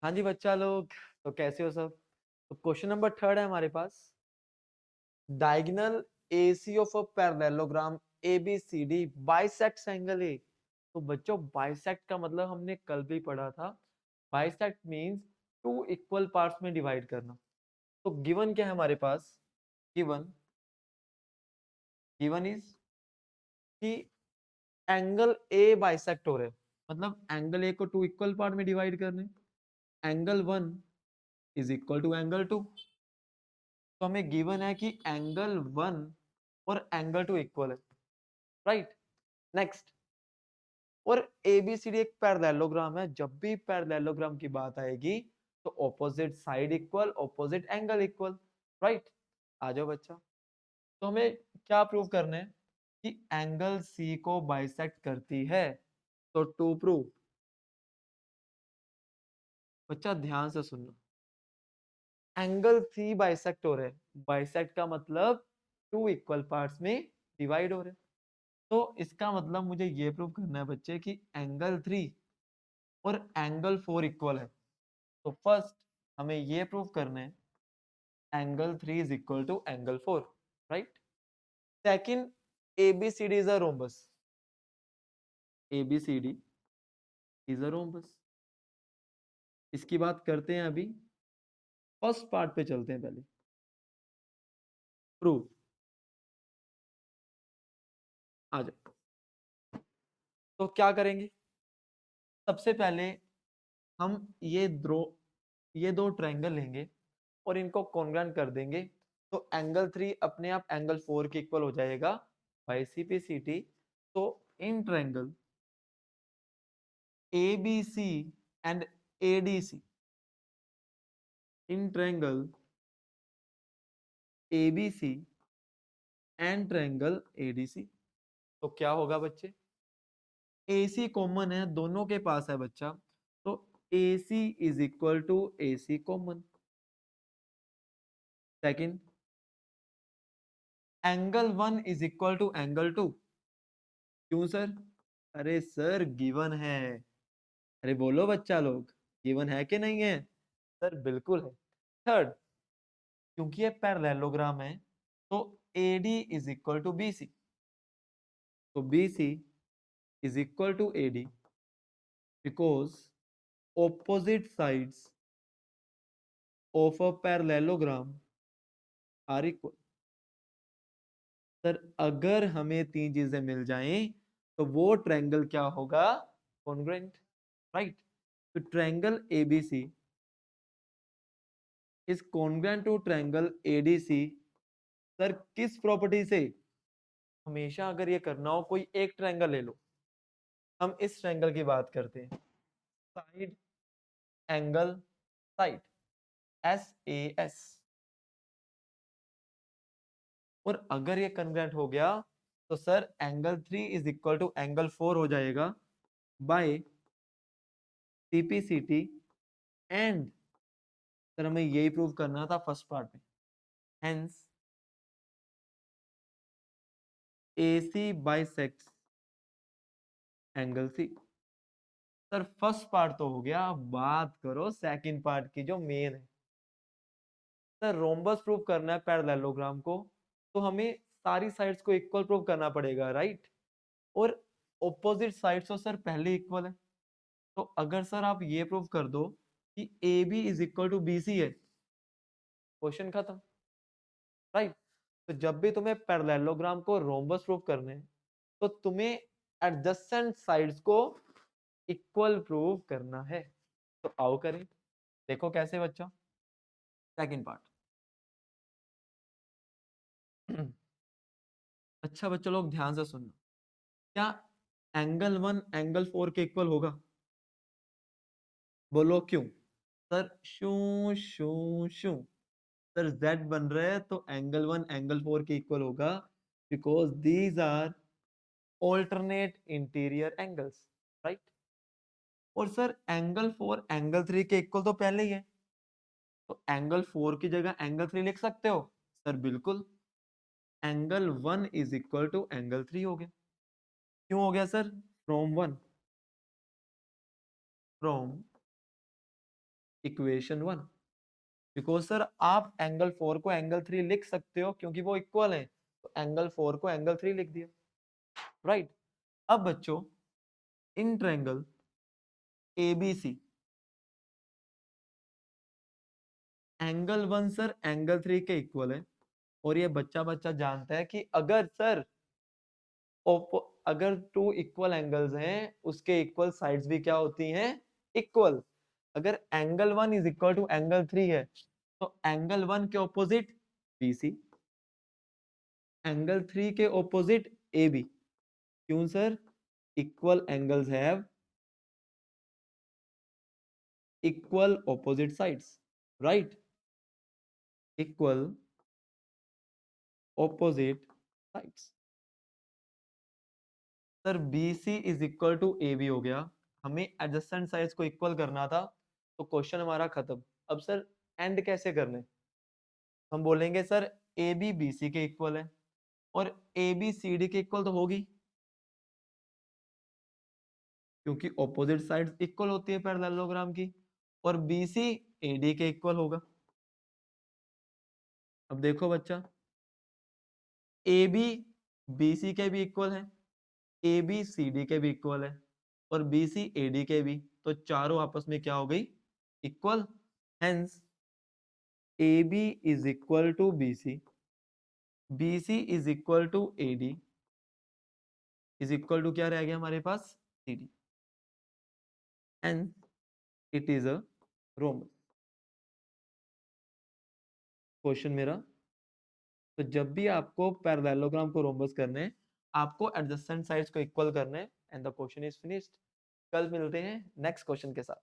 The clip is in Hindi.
हाँ जी बच्चा लोग, तो कैसे हो सब। तो क्वेश्चन नंबर थर्ड है हमारे पास। Diagonal AC of a parallelogram ABCD bisects angle A. तो बच्चों बाइसेक्ट का मतलब हमने कल भी पढ़ा था। Bisect means two equal parts में डिवाइड करना। तो गिवन क्या है हमारे पास। गिवन गिवन इज कि एंगल ए बाइसेक्ट हो रहे हैं, मतलब एंगल ए को टू इक्वल पार्ट में डिवाइड करने। Angle one is equal to angle two. तो हमें गिवन है कि एंगल वन और एंगल टू इक्वल है, राइट। नेक्स्ट, और एबीसीडी एक पैरेललोग्राम है। जब भी पैरेललोग्राम की बात आएगी तो opposite side equal, opposite angle equal, right. आ जाओ बच्चा। तो हमें क्या प्रूव करना है कि एंगल सी को बाइसेक्ट करती है। तो टू प्रूव, बच्चा ध्यान से सुनना, एंगल सी बाइसेक्ट हो रहे हैं। बाइसेक्ट का मतलब टू इक्वल पार्ट्स में डिवाइड हो रहे हैं। तो इसका मतलब मुझे ये प्रूव करना है बच्चे कि एंगल 3 और एंगल 4 इक्वल है। तो फर्स्ट हमें ये प्रूव करना है angle 3 is equal to angle 4, right. Second, ABCD is a rhombus. ABCD is a rhombus. इसकी बात करते हैं अभी। फर्स्ट पार्ट पे चलते हैं पहले। प्रूव, आ जाओ। तो क्या करेंगे, सबसे पहले हम ये दो ट्रायंगल लेंगे और इनको कॉन्ग्रुएंट कर देंगे। तो एंगल 3 अपने आप एंगल 4 के इक्वल हो जाएगा बाई CPCT। तो in triangle ABC and ADC, in triangle ABC and triangle ADC, तो क्या होगा बच्चे, AC कॉमन है, दोनों के पास है बच्चा। तो AC is equal to AC common. Second, angle 1 is equal to angle 2। क्यों सर, अरे सर गिवन है। अरे बोलो बच्चा लोग, गिवन है कि नहीं है। सर बिल्कुल है। थर्ड, क्योंकि ये पैरेललोग्राम है तो AD is equal to BC। तो BC is equal to AD because opposite sides of a parallelogram are equal। Sir अगर हमें तीन चीजें मिल जाएं तो वो ट्रायंगल क्या होगा, कॉन्ग्रुएंट, राइट। तो triangle ABC is congruent to triangle ADC। Sir किस प्रॉपर्टी से, हमेशा अगर ये करना हो कोई एक ट्रायंगल ले लो। हम इस ट्रायंगल की बात करते हैं, साइड एंगल साइड, SAS। और अगर ये कन्वर्ट हो गया तो sir angle 3 is equal to angle 4 हो जाएगा बाय CPCT। एंड सर हमें यही प्रूव करना था फर्स्ट पार्ट में। Hence AC bisects angle C। Sir first part तो हो गया, अब बात करो सेकंड पार्ट की जो मेन है। सर रोम्बस प्रूव करना है पैरेललोग्राम को, तो हमें सारी साइड्स को इक्वल प्रूव करना पड़ेगा, राइट। और ऑपोजिट साइड्स तो सर पहले इक्वल है। तो अगर सर आप ये प्रूव कर दो कि AB is equal to BC है, क्वेश्चन खत्म, राइट। तो जब भी तुम्हें पैरेललोग्राम को रोम्बस प्रूव करने हैं तो तुम्हें एडजेसेंट साइड्स को इक्वल प्रूव करना है। तो आओ करें, देखो कैसे बच्चा। Second part. अच्छा बच्चों लोग ध्यान से सुनना, क्या एंगल 1 एंगल 4 के इक्वल होगा, बोलो क्यों। सर शू शू शू, सर Z बन रहा है तो एंगल 1 एंगल 4 के इक्वल होगा because these are alternate interior angles, right. और सर एंगल 4 एंगल 3 के इक्वल तो पहले ही है, तो एंगल 4 की जगह एंगल 3 लिख सकते हो। सर बिल्कुल, angle 1 is equal to angle 3 हो गया। क्यों हो गया sir, from 1, from equation 1। Because sir आप एंगल 4 को एंगल 3 लिख सकते हो क्योंकि वो इक्वल है, तो एंगल 4 को एंगल 3 लिख दिया, राइट। अब बच्चों in triangle ABC angle 1 sir angle 3 के इक्वल है, और ये बच्चा बच्चा जानता है कि अगर सर अगर टू इक्वल एंगल्स हैं उसके इक्वल साइड्स भी क्या होती हैं, इक्वल। अगर angle 1 is equal to angle 3 है तो एंगल 1 के ऑपोजिट बीसी, एंगल 3 के ऑपोजिट AB। क्यों sir? Equal angles have equal opposite sides, right, equal opposite sides. Sir BC is equal to AB हो गया, हमें एडजेसेंट साइड्स को इक्वल करना था, तो क्वेश्चन हमारा खत्म। अब सर एंड कैसे करने? हम बोलेंगे सर AB BC के इक्वल है और AB CD के इक्वल तो होगी, क्योंकि ऑपोजिट साइड्स इक्वल होती है पैरेललोग्राम की, और BC AD के इक्वल होगा। अब देखो बच्चा, AB BC के भी इक्वल है, AB CD के भी इक्वल है, और BC AD के भी, तो चारों आपस में क्या हो गई, equal. Hence AB is equal to BC, BC is equal to AD, is equal to क्या रह गया हमारे पास, CD, and it is a rhombus. Question मेरा, तो जब भी आपको पैरेललोग्राम को रोम्बस करने हैं, आपको एडजेसेंट साइड्स को इक्वल करने हैं, and the question is finished. कल मिलते हैं नेक्स्ट क्वेश्चन के साथ।